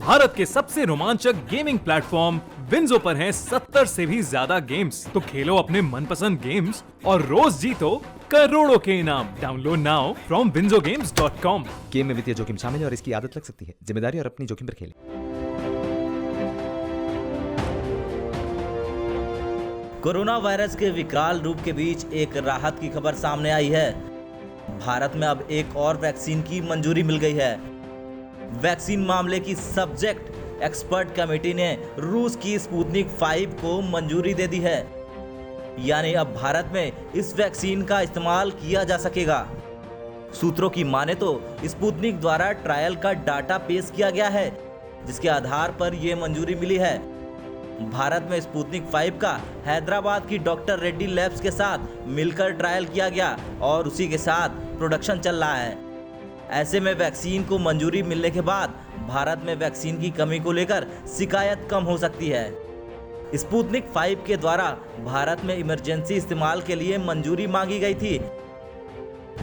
भारत के सबसे रोमांचक गेमिंग प्लेटफॉर्म विंजो पर हैं 70 से भी ज्यादा गेम्स। तो खेलो अपने मनपसंद गेम्स और रोज जीतो करोड़ों के इनाम। Download now from winzogames.com। Game में वित्तीय जोखिम शामिल है और इसकी आदत लग सकती है। जिम्मेदारी और अपनी जोखिम पर खेलें। कोरोना वायरस के विकराल रूप के बीच एक राहत की खबर सामने आई है। भारत में अब एक और वैक्सीन की मंजूरी मिल गई है। वैक्सीन मामले की सब्जेक्ट एक्सपर्ट कमेटी ने रूस की स्पुतनिक 5 को मंजूरी दे दी है। यानी अब भारत में इस वैक्सीन का इस्तेमाल किया जा सकेगा। सूत्रों की माने तो स्पुतनिक द्वारा ट्रायल का डाटा पेश किया गया है, जिसके आधार पर यह मंजूरी मिली है। भारत में स्पुतनिक 5 का हैदराबाद की डॉक्टर रेड्डी लैब्स के साथ मिलकर ट्रायल किया गया और उसी के साथ प्रोडक्शन चल रहा है। ऐसे में वैक्सीन को मंजूरी मिलने के बाद भारत में वैक्सीन की कमी को लेकर शिकायत कम हो सकती है। स्पुतनिक 5 के द्वारा भारत में इमरजेंसी इस्तेमाल के लिए मंजूरी मांगी गई थी।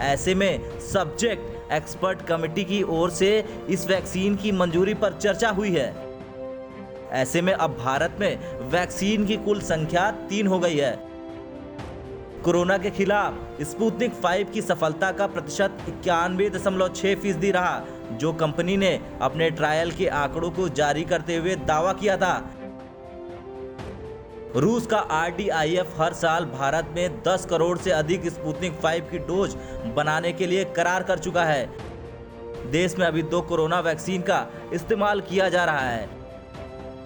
ऐसे में सब्जेक्ट एक्सपर्ट कमेटी की ओर से इस वैक्सीन की मंजूरी पर चर्चा हुई है। ऐसे में अब भारत में वैक्सीन की कुल संख्या 3 हो गई है। कोरोना के खिलाफ स्पुतनिक 5 की सफलता का प्रतिशत 91.6% रहा, जो कंपनी ने अपने ट्रायल के आंकड़ों को जारी करते हुए दावा किया था। रूस का RDIF हर साल भारत में 10 करोड़ से अधिक स्पुतनिक 5 की डोज बनाने के लिए करार कर चुका है। देश में अभी 2 कोरोना वैक्सीन का इस्तेमाल किया जा रहा है।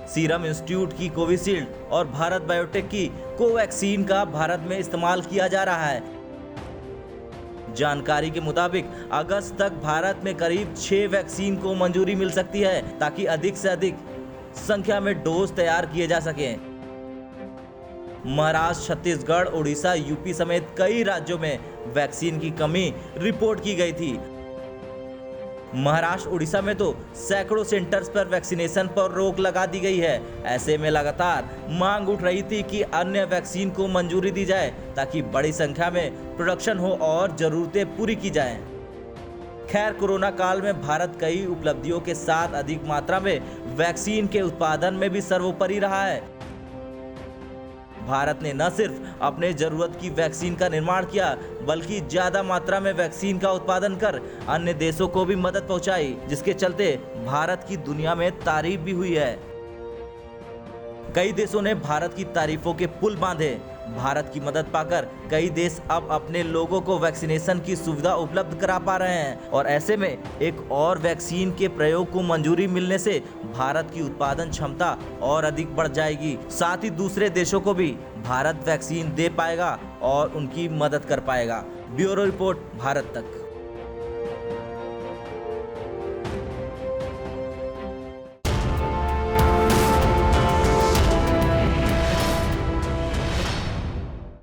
सीरम इंस्टीट्यूट की कोविशील्ड और भारत बायोटेक की कोवैक्सीन का भारत में इस्तेमाल किया जा रहा है। जानकारी के मुताबिक अगस्त तक भारत में करीब 6 वैक्सीन को मंजूरी मिल सकती है, ताकि अधिक से अधिक संख्या में डोज तैयार किए जा सकें। महाराष्ट्र, छत्तीसगढ़, उड़ीसा, यूपी समेत कई राज्यों में वैक्सीन की कमी रिपोर्ट की गई थी। महाराष्ट्र, उड़ीसा में तो सैकड़ों सेंटर्स पर वैक्सीनेशन पर रोक लगा दी गई है। ऐसे में लगातार मांग उठ रही थी कि अन्य वैक्सीन को मंजूरी दी जाए, ताकि बड़ी संख्या में प्रोडक्शन हो और जरूरतें पूरी की जाएं। खैर, कोरोना काल में भारत कई उपलब्धियों के साथ अधिक मात्रा में वैक्सीन के उत्पादन में भी सर्वोपरि रहा है। भारत ने न सिर्फ अपने जरूरत की वैक्सीन का निर्माण किया, बल्कि ज्यादा मात्रा में वैक्सीन का उत्पादन कर अन्य देशों को भी मदद पहुंचाई, जिसके चलते भारत की दुनिया में तारीफ भी हुई है। कई देशों ने भारत की तारीफों के पुल बांधे। भारत की मदद पाकर कई देश अब अपने लोगों को वैक्सीनेशन की सुविधा उपलब्ध करा पा रहे हैं और ऐसे में एक और वैक्सीन के प्रयोग को मंजूरी मिलने से भारत की उत्पादन क्षमता और अधिक बढ़ जाएगी। साथ ही दूसरे देशों को भी भारत वैक्सीन दे पाएगा और उनकी मदद कर पाएगा। ब्यूरो रिपोर्ट, भारत तक।